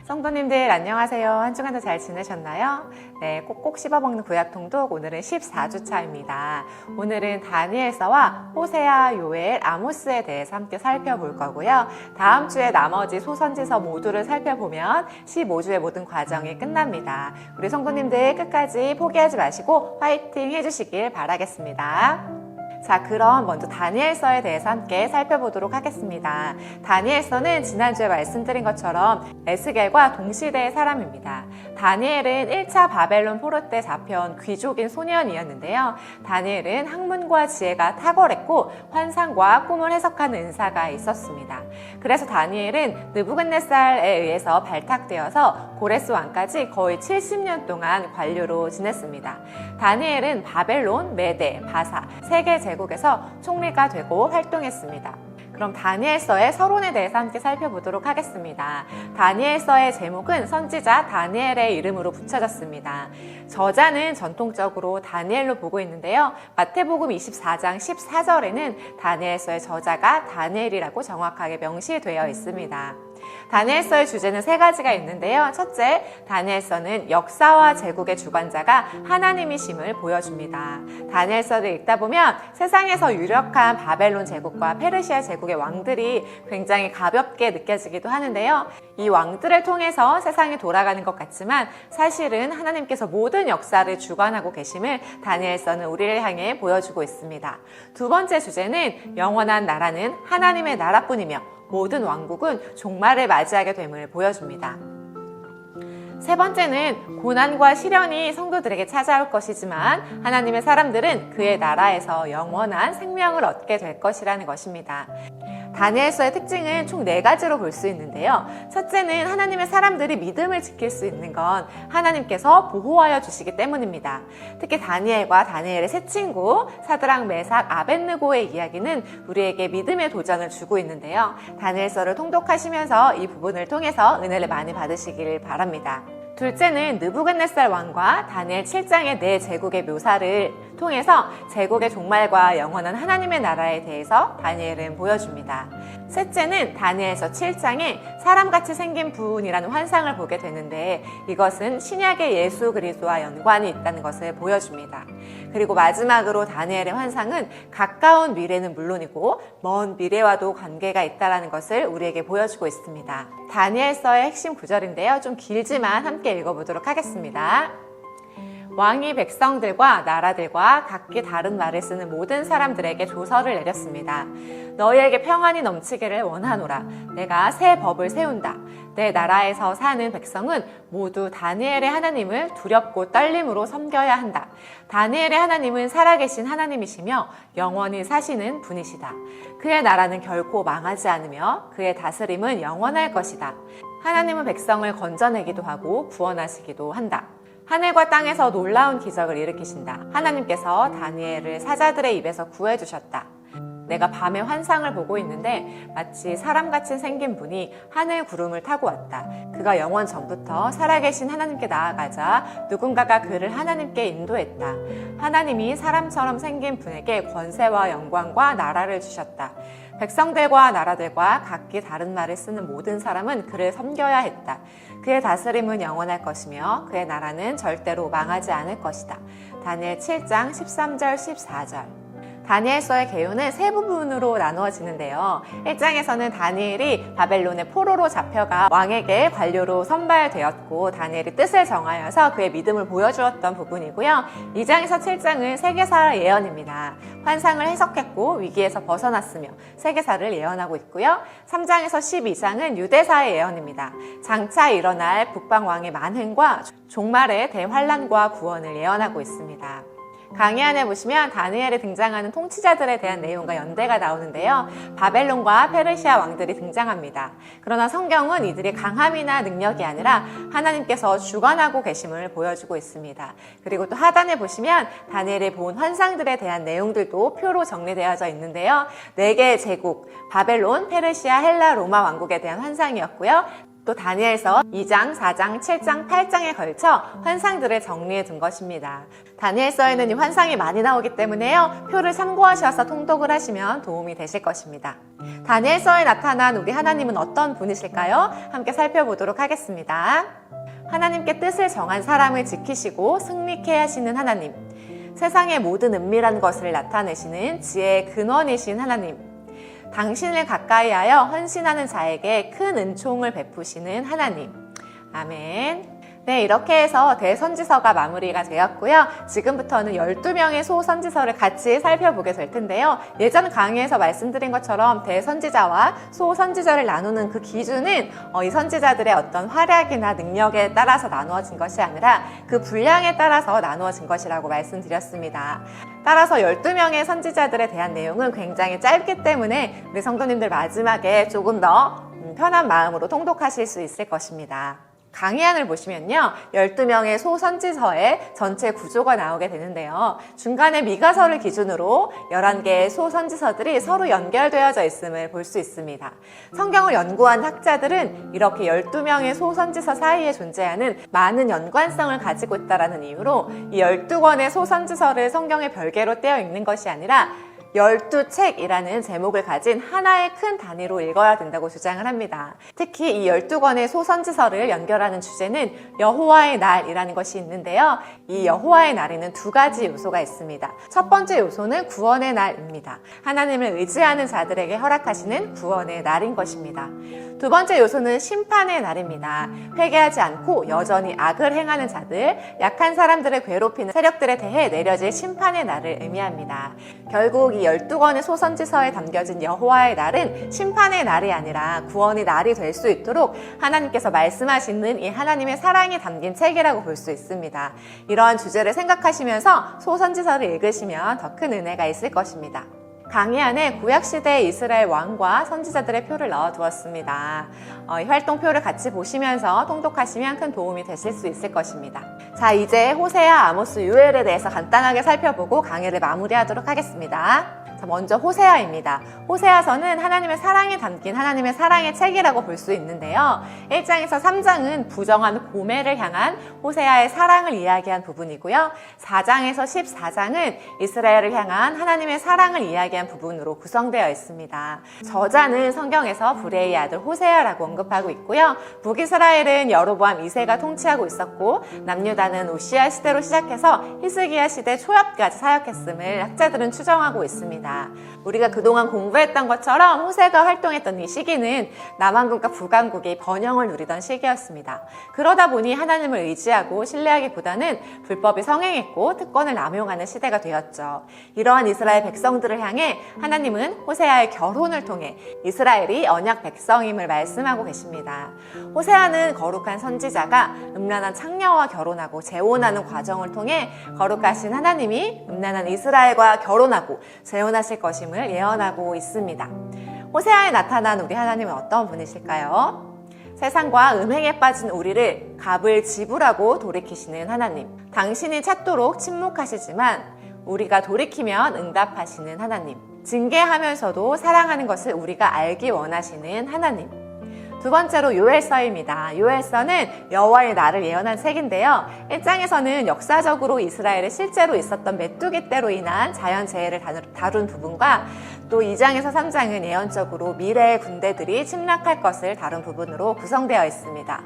성도님들 안녕하세요. 한 주간도 잘 지내셨나요? 네, 꼭꼭 씹어먹는 구약통독 오늘은 14주차입니다. 오늘은 다니엘서와 호세아, 요엘, 아모스에 대해서 함께 살펴볼 거고요. 다음 주에 나머지 소선지서 모두를 살펴보면 15주의 모든 과정이 끝납니다. 우리 성도님들 끝까지 포기하지 마시고 화이팅 해주시길 바라겠습니다. 자, 그럼 먼저 다니엘서에 대해서 함께 살펴보도록 하겠습니다. 다니엘서는 지난주에 말씀드린 것처럼 에스겔과 동시대의 사람입니다. 다니엘은 1차 바벨론 포로 때 잡혀온 귀족인 소년이었는데요. 다니엘은 학문과 지혜가 탁월했고 환상과 꿈을 해석하는 은사가 있었습니다. 그래서 다니엘은 느부갓네살에 의해서 발탁되어서 고레스 왕까지 거의 70년 동안 관료로 지냈습니다. 다니엘은 바벨론, 메데, 바사, 세계 제국에서 총리가 되고 활동했습니다. 그럼 다니엘서의 서론에 대해서 함께 살펴보도록 하겠습니다. 다니엘서의 제목은 선지자 다니엘의 이름으로 붙여졌습니다. 저자는 전통적으로 다니엘로 보고 있는데요. 마태복음 24장 14절에는 다니엘서의 저자가 다니엘이라고 정확하게 명시되어 있습니다. 다니엘서의 주제는 세 가지가 있는데요. 첫째, 다니엘서는 역사와 제국의 주관자가 하나님이심을 보여줍니다. 다니엘서를 읽다 보면 세상에서 유력한 바벨론 제국과 페르시아 제국의 왕들이 굉장히 가볍게 느껴지기도 하는데요. 이 왕들을 통해서 세상이 돌아가는 것 같지만 사실은 하나님께서 모든 역사를 주관하고 계심을 다니엘서는 우리를 향해 보여주고 있습니다. 두 번째 주제는 영원한 나라는 하나님의 나라뿐이며 모든 왕국은 종말을 맞이하게 됨을 보여줍니다. 세 번째는 고난과 시련이 성도들에게 찾아올 것이지만 하나님의 사람들은 그의 나라에서 영원한 생명을 얻게 될 것이라는 것입니다. 다니엘서의 특징은 총 4가지로 볼 수 있는데요. 첫째는 하나님의 사람들이 믿음을 지킬 수 있는 건 하나님께서 보호하여 주시기 때문입니다. 특히 다니엘과 다니엘의 세 친구 사드락, 메삭, 아벳느고의 이야기는 우리에게 믿음의 도전을 주고 있는데요. 다니엘서를 통독하시면서 이 부분을 통해서 은혜를 많이 받으시길 바랍니다. 둘째는 느부갓네살 왕과 다니엘 7장의 네 제국의 묘사를 통해서 제국의 종말과 영원한 하나님의 나라에 대해서 다니엘은 보여줍니다. 셋째는 다니엘서 7장에 사람같이 생긴 분이라는 환상을 보게 되는데 이것은 신약의 예수 그리스도와 연관이 있다는 것을 보여줍니다. 그리고 마지막으로 다니엘의 환상은 가까운 미래는 물론이고 먼 미래와도 관계가 있다는 것을 우리에게 보여주고 있습니다. 다니엘서의 핵심 구절인데요. 좀 길지만 함께 읽어보도록 하겠습니다. 왕이 백성들과 나라들과 각기 다른 말을 쓰는 모든 사람들에게 조서를 내렸습니다. 너희에게 평안이 넘치기를 원하노라. 내가 새 법을 세운다. 내 나라에서 사는 백성은 모두 다니엘의 하나님을 두렵고 떨림으로 섬겨야 한다. 다니엘의 하나님은 살아계신 하나님이시며 영원히 사시는 분이시다. 그의 나라는 결코 망하지 않으며 그의 다스림은 영원할 것이다. 하나님은 백성을 건져내기도 하고 구원하시기도 한다. 하늘과 땅에서 놀라운 기적을 일으키신다. 하나님께서 다니엘을 사자들의 입에서 구해주셨다. 내가 밤에 환상을 보고 있는데 마치 사람같이 생긴 분이 하늘 구름을 타고 왔다. 그가 영원 전부터 살아계신 하나님께 나아가자 누군가가 그를 하나님께 인도했다. 하나님이 사람처럼 생긴 분에게 권세와 영광과 나라를 주셨다. 백성들과 나라들과 각기 다른 말을 쓰는 모든 사람은 그를 섬겨야 했다. 그의 다스림은 영원할 것이며 그의 나라는 절대로 망하지 않을 것이다. 다니엘 7장 13절 14절. 다니엘서의 개요는 세 부분으로 나누어지는데요. 1장에서는 다니엘이 바벨론의 포로로 잡혀가 왕에게 관료로 선발되었고 다니엘이 뜻을 정하여서 그의 믿음을 보여주었던 부분이고요. 2장에서 7장은 세계사 예언입니다. 환상을 해석했고 위기에서 벗어났으며 세계사를 예언하고 있고요. 3장에서 12장은 유대사의 예언입니다. 장차 일어날 북방왕의 만행과 종말의 대환란과 구원을 예언하고 있습니다. 강의 안에 보시면 다니엘에 등장하는 통치자들에 대한 내용과 연대가 나오는데요. 바벨론과 페르시아 왕들이 등장합니다. 그러나 성경은 이들의 강함이나 능력이 아니라 하나님께서 주관하고 계심을 보여주고 있습니다. 그리고 또 하단에 보시면 다니엘이 본 환상들에 대한 내용들도 표로 정리되어져 있는데요. 4개의 제국, 바벨론, 페르시아, 헬라, 로마 왕국에 대한 환상이었고요. 또 다니엘서 2장, 4장, 7장, 8장에 걸쳐 환상들을 정리해 둔 것입니다. 다니엘서에는 이 환상이 많이 나오기 때문에요. 표를 참고하셔서 통독을 하시면 도움이 되실 것입니다. 다니엘서에 나타난 우리 하나님은 어떤 분이실까요? 함께 살펴보도록 하겠습니다. 하나님께 뜻을 정한 사람을 지키시고 승리케 하시는 하나님, 세상의 모든 은밀한 것을 나타내시는 지혜의 근원이신 하나님, 당신을 가까이하여 헌신하는 자에게 큰 은총을 베푸시는 하나님. 아멘. 네, 이렇게 해서 대선지서가 마무리가 되었고요. 지금부터는 12명의 소선지서를 같이 살펴보게 될 텐데요. 예전 강의에서 말씀드린 것처럼 대선지자와 소선지자를 나누는 그 기준은 이 선지자들의 어떤 활약이나 능력에 따라서 나누어진 것이 아니라 그 분량에 따라서 나누어진 것이라고 말씀드렸습니다. 따라서 12명의 선지자들에 대한 내용은 굉장히 짧기 때문에 우리 성도님들 마지막에 조금 더 편한 마음으로 통독하실 수 있을 것입니다. 강의안을 보시면요. 12명의 소선지서의 전체 구조가 나오게 되는데요. 중간에 미가서를 기준으로 11개의 소선지서들이 서로 연결되어져 있음을 볼 수 있습니다. 성경을 연구한 학자들은 이렇게 12명의 소선지서 사이에 존재하는 많은 연관성을 가지고 있다는 이유로 이 12권의 소선지서를 성경의 별개로 떼어 읽는 것이 아니라 12책이라는 제목을 가진 하나의 큰 단위로 읽어야 된다고 주장을 합니다. 특히 이 12권의 소선지서를 연결하는 주제는 여호와의 날이라는 것이 있는데요. 이 여호와의 날에는 두 가지 요소가 있습니다. 첫 번째 요소는 구원의 날입니다. 하나님을 의지하는 자들에게 허락하시는 구원의 날인 것입니다. 두 번째 요소는 심판의 날입니다. 회개하지 않고 여전히 악을 행하는 자들, 약한 사람들을 괴롭히는 세력들에 대해 내려질 심판의 날을 의미합니다. 결국 이 12권의 소선지서에 담겨진 여호와의 날은 심판의 날이 아니라 구원의 날이 될 수 있도록 하나님께서 말씀하시는 이 하나님의 사랑이 담긴 책이라고 볼 수 있습니다. 이러한 주제를 생각하시면서 소선지서를 읽으시면 더 큰 은혜가 있을 것입니다. 강의 안에 구약시대의 이스라엘 왕과 선지자들의 표를 넣어두었습니다. 이 활동표를 같이 보시면서 통독하시면 큰 도움이 되실 수 있을 것입니다. 자, 이제 호세아, 아모스, 요엘에 대해서 간단하게 살펴보고 강의를 마무리하도록 하겠습니다. 먼저 호세아입니다. 호세아서는 하나님의 사랑이 담긴 하나님의 사랑의 책이라고 볼 수 있는데요. 1장에서 3장은 부정한 고멜을 향한 호세아의 사랑을 이야기한 부분이고요. 4장에서 14장은 이스라엘을 향한 하나님의 사랑을 이야기한 부분으로 구성되어 있습니다. 저자는 성경에서 브레이의 아들 호세아라고 언급하고 있고요. 북이스라엘은 여로보암 2세가 통치하고 있었고 남유다는 우시야 시대로 시작해서 히스기야 시대 초엽까지 사역했음을 학자들은 추정하고 있습니다. 우리가 그동안 공부했던 것처럼 호세가 활동했던 이 시기는 남왕국과 북왕국이 번영을 누리던 시기였습니다. 그러다 보니 하나님을 의지하고 신뢰하기보다는 불법이 성행했고 특권을 남용하는 시대가 되었죠. 이러한 이스라엘 백성들을 향해 하나님은 호세아의 결혼을 통해 이스라엘이 언약 백성임을 말씀하고 계십니다. 호세아는 거룩한 선지자가 음란한 창녀와 결혼하고 재혼하는 과정을 통해 거룩하신 하나님이 음란한 이스라엘과 결혼하고 재혼하실 것임을 예언하고 있습니다. 호세아에 나타난 우리 하나님은 어떤 분이실까요? 세상과 음행에 빠진 우리를 값을 지불하고 돌이키시는 하나님. 당신이 찾도록 침묵하시지만 우리가 돌이키면 응답하시는 하나님. 징계하면서도 사랑하는 것을 우리가 알기 원하시는 하나님. 두 번째로 요엘서입니다. 요엘서는 여호와의 날을 예언한 책인데요. 1장에서는 역사적으로 이스라엘에 실제로 있었던 메뚜기 떼로 인한 자연재해를 다룬 부분과 또 2장에서 3장은 예언적으로 미래의 군대들이 침략할 것을 다룬 부분으로 구성되어 있습니다.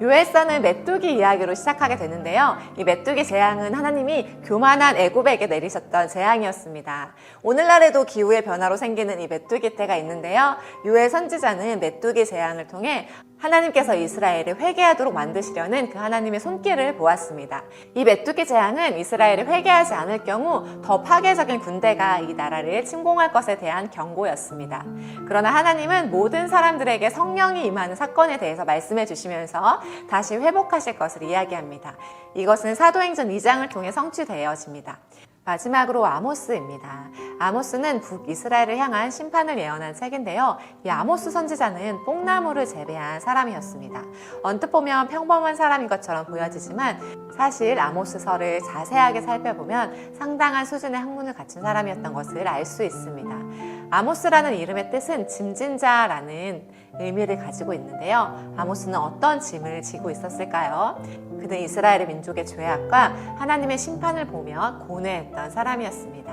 요엘서는 메뚜기 이야기로 시작하게 되는데요. 이 메뚜기 재앙은 하나님이 교만한 애굽에게 내리셨던 재앙이었습니다. 오늘날에도 기후의 변화로 생기는 이 메뚜기 떼가 있는데요. 요엘 선지자는 메뚜기 재앙을 통해 하나님께서 이스라엘을 회개하도록 만드시려는 그 하나님의 손길을 보았습니다. 이 메뚜기 재앙은 이스라엘이 회개하지 않을 경우 더 파괴적인 군대가 이 나라를 침공할 것에 대한 경고였습니다. 그러나 하나님은 모든 사람들에게 성령이 임하는 사건에 대해서 말씀해 주시면서 다시 회복하실 것을 이야기합니다. 이것은 사도행전 2장을 통해 성취되어집니다. 마지막으로 아모스입니다. 아모스는 북이스라엘을 향한 심판을 예언한 책인데요. 이 아모스 선지자는 뽕나무를 재배한 사람이었습니다. 언뜻 보면 평범한 사람인 것처럼 보여지지만 사실 아모스서를 자세하게 살펴보면 상당한 수준의 학문을 갖춘 사람이었던 것을 알 수 있습니다. 아모스라는 이름의 뜻은 짐진 자라는 의미를 가지고 있는데요. 아모스는 어떤 짐을 지고 있었을까요? 그는 이스라엘의 민족의 죄악과 하나님의 심판을 보며 고뇌했던 사람이었습니다.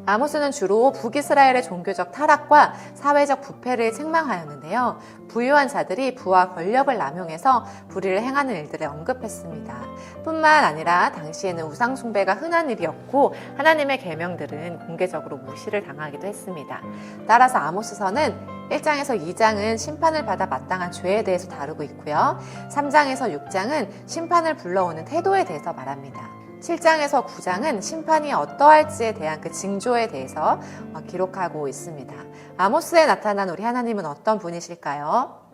아모스는 주로 북이스라엘의 종교적 타락과 사회적 부패를 책망하였는데요. 부유한 자들이 부와 권력을 남용해서 불의를 행하는 일들을 언급했습니다. 뿐만 아니라 당시에는 우상 숭배가 흔한 일이었고 하나님의 계명들은 공개적으로 무시를 당하기도 했습니다. 따라서 아모스서는 1장에서 2장은 심판을 받아 마땅한 죄에 대해서 다루고 있고요. 3장에서 6장은 심판을 불러오는 태도에 대해서 말합니다. 7장에서 9장은 심판이 어떠할지에 대한 그 징조에 대해서 기록하고 있습니다. 아모스에 나타난 우리 하나님은 어떤 분이실까요?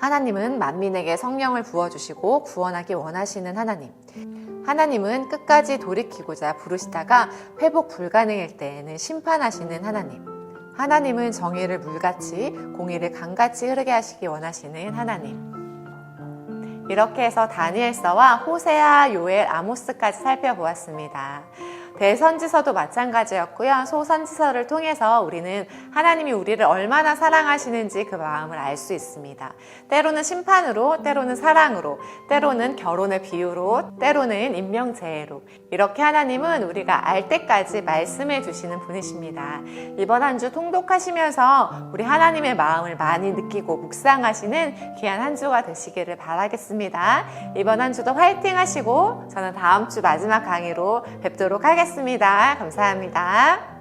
하나님은 만민에게 성령을 부어주시고 구원하기 원하시는 하나님. 하나님은 끝까지 돌이키고자 부르시다가 회복 불가능일 때에는 심판하시는 하나님. 하나님은 정의를 물같이 공의를 강같이 흐르게 하시기 원하시는 하나님. 이렇게 해서 다니엘서와 호세아, 요엘, 아모스까지 살펴보았습니다. 대선지서도 마찬가지였고요. 소선지서를 통해서 우리는 하나님이 우리를 얼마나 사랑하시는지 그 마음을 알 수 있습니다. 때로는 심판으로, 때로는 사랑으로, 때로는 결혼의 비유로, 때로는 임명제해로 이렇게 하나님은 우리가 알 때까지 말씀해 주시는 분이십니다. 이번 한 주 통독하시면서 우리 하나님의 마음을 많이 느끼고 묵상하시는 귀한 한 주가 되시기를 바라겠습니다. 이번 한 주도 화이팅 하시고 저는 다음 주 마지막 강의로 뵙도록 하겠습니다. 감사합니다.